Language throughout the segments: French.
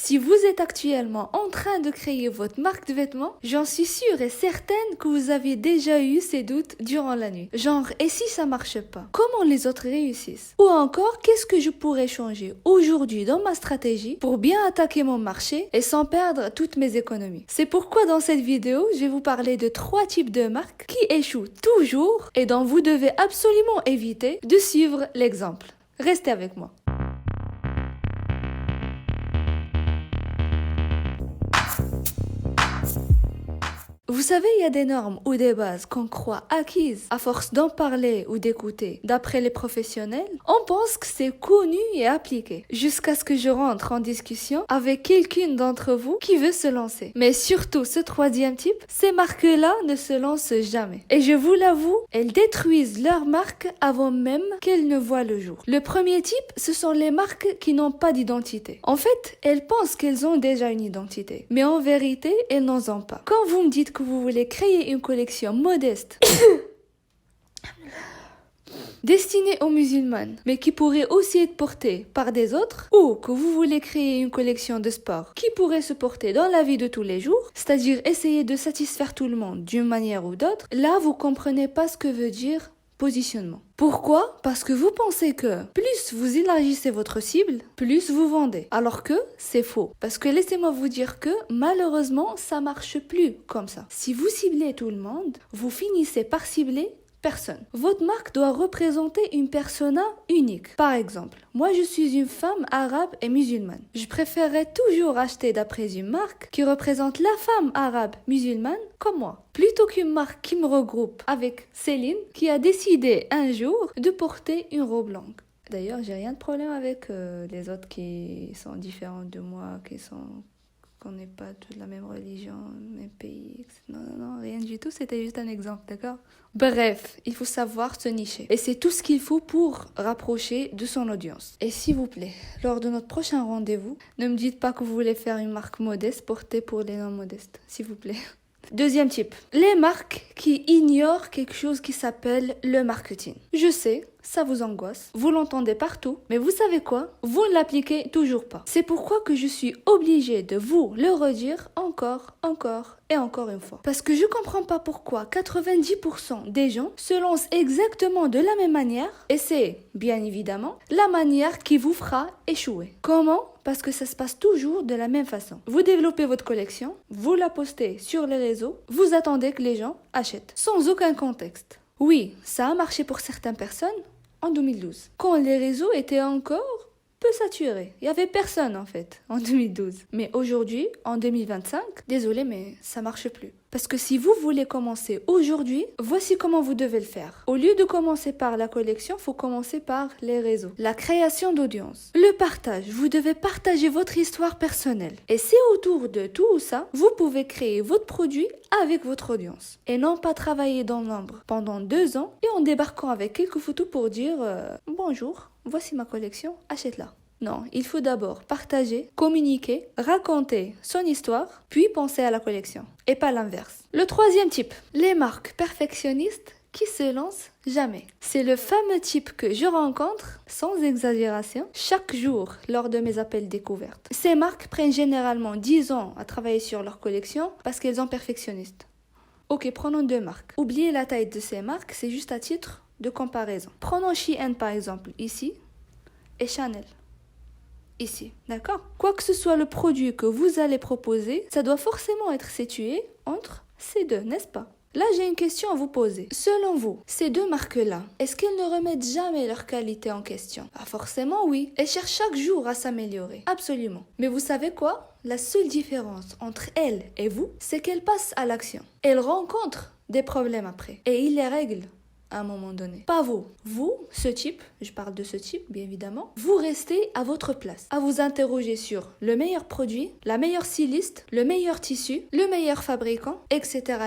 Si vous êtes actuellement en train de créer votre marque de vêtements, j'en suis sûre et certaine que vous avez déjà eu ces doutes durant la nuit. Genre, et si ça marche pas? Comment les autres réussissent? Ou encore, qu'est-ce que je pourrais changer aujourd'hui dans ma stratégie pour bien attaquer mon marché et sans perdre toutes mes économies? C'est pourquoi dans cette vidéo, je vais vous parler de 3 types de marques qui échouent toujours et dont vous devez absolument éviter de suivre l'exemple. Restez avec moi. Vous savez, il y a des normes ou des bases qu'on croit acquises à force d'en parler ou d'écouter. D'après les professionnels, on pense que c'est connu et appliqué, jusqu'à ce que je rentre en discussion avec quelqu'une d'entre vous qui veut se lancer. Mais surtout, ce 3e type, ces marques-là ne se lancent jamais. Et je vous l'avoue, elles détruisent leur marque avant même qu'elles ne voient le jour. Le premier type, ce sont les marques qui n'ont pas d'identité. En fait, elles pensent qu'elles ont déjà une identité, mais en vérité, elles n'en ont pas. Quand vous me dites que vous voulez créer une collection modeste destinée aux musulmanes, mais qui pourrait aussi être portée par des autres, ou que vous voulez créer une collection de sport qui pourrait se porter dans la vie de tous les jours, c'est-à-dire essayer de satisfaire tout le monde d'une manière ou d'autre, là vous comprenez pas ce que veut dire positionnement. Pourquoi? Parce que vous pensez que plus vous élargissez votre cible, plus vous vendez. Alors que c'est faux. Parce que laissez-moi vous dire que malheureusement, ça marche plus comme ça. Si vous ciblez tout le monde, vous finissez par cibler personne. Votre marque doit représenter une persona unique. Par exemple, moi je suis une femme arabe et musulmane. Je préférerais toujours acheter d'après une marque qui représente la femme arabe musulmane comme moi, plutôt qu'une marque qui me regroupe avec Céline qui a décidé un jour de porter une robe longue. D'ailleurs, j'ai rien de problème avec les autres qui sont différents de moi, qu'on n'est pas de la même religion, même pays, etc. Non, rien du tout, c'était juste un exemple, d'accord? Bref, il faut savoir se nicher. Et c'est tout ce qu'il faut pour rapprocher de son audience. Et s'il vous plaît, lors de notre prochain rendez-vous, ne me dites pas que vous voulez faire une marque modeste portée pour les non-modestes, s'il vous plaît. 2e type, les marques qui ignorent quelque chose qui s'appelle le marketing. Je sais, ça vous angoisse, vous l'entendez partout, mais vous savez quoi? Vous ne l'appliquez toujours pas. C'est pourquoi que je suis obligée de vous le redire encore et encore une fois. Parce que je comprends pas pourquoi 90% des gens se lancent exactement de la même manière et c'est, bien évidemment, la manière qui vous fera échouer. Comment? Parce que ça se passe toujours de la même façon. Vous développez votre collection, vous la postez sur les réseaux, vous attendez que les gens achètent, sans aucun contexte. Oui, ça a marché pour certaines personnes en 2012, quand les réseaux étaient encore peu saturés. Il n'y avait personne en fait en 2012. Mais aujourd'hui, en 2025, désolé mais ça marche plus. Parce que si vous voulez commencer aujourd'hui, voici comment vous devez le faire. Au lieu de commencer par la collection, il faut commencer par les réseaux. La création d'audience. Le partage. Vous devez partager votre histoire personnelle. Et c'est autour de tout ça, vous pouvez créer votre produit avec votre audience. Et non pas travailler dans l'ombre pendant 2 ans et en débarquant avec quelques photos pour dire bonjour, voici ma collection, achète-la. Non, il faut d'abord partager, communiquer, raconter son histoire, puis penser à la collection. Et pas l'inverse. Le 3e type, les marques perfectionnistes qui se lancent jamais. C'est le fameux type que je rencontre, sans exagération, chaque jour lors de mes appels découvertes. Ces marques prennent généralement 10 ans à travailler sur leur collection parce qu'elles sont perfectionnistes. Ok, prenons 2 marques. Oubliez la taille de ces marques, c'est juste à titre de comparaison. Prenons Shein par exemple, ici, et Chanel. Ici, d'accord? Quoi que ce soit le produit que vous allez proposer, ça doit forcément être situé entre ces deux, n'est-ce pas? Là, j'ai une question à vous poser. Selon vous, ces 2 marques-là, est-ce qu'elles ne remettent jamais leur qualité en question? Ah, forcément oui. Elles cherchent chaque jour à s'améliorer. Absolument. Mais vous savez quoi? La seule différence entre elles et vous, c'est qu'elles passent à l'action. Elles rencontrent des problèmes après. Et ils les règlent à un moment donné. Pas vous. Vous, ce type, je parle de ce type bien évidemment, vous restez à votre place, à vous interroger sur le meilleur produit, la meilleure styliste, le meilleur tissu, le meilleur fabricant, etc.,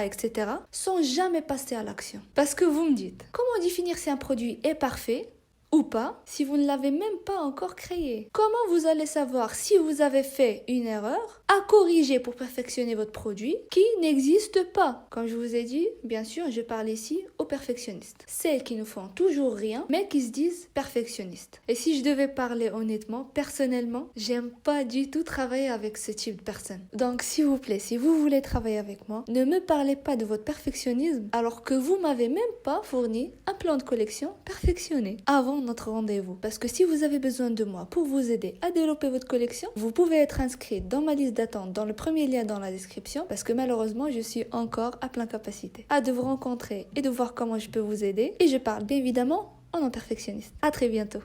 sans jamais passer à l'action. Parce que vous me dites, comment définir si un produit est parfait Ou pas si vous ne l'avez même pas encore créé. Comment vous allez savoir si vous avez fait une erreur à corriger pour perfectionner votre produit qui n'existe pas? Comme je vous ai dit, bien sûr, je parle ici aux perfectionnistes. Celles qui ne font toujours rien, mais qui se disent perfectionnistes. Et si je devais parler honnêtement, personnellement, j'aime pas du tout travailler avec ce type de personnes. Donc, s'il vous plaît, si vous voulez travailler avec moi, ne me parlez pas de votre perfectionnisme alors que vous m'avez même pas fourni un plan de collection perfectionné avant notre rendez-vous. Parce que si vous avez besoin de moi pour vous aider à développer votre collection, vous pouvez être inscrit dans ma liste d'attente dans le premier lien dans la description parce que malheureusement, je suis encore à plein capacité. Hâte de vous rencontrer et de voir comment je peux vous aider. Et je parle bien évidemment en non perfectionniste. À très bientôt.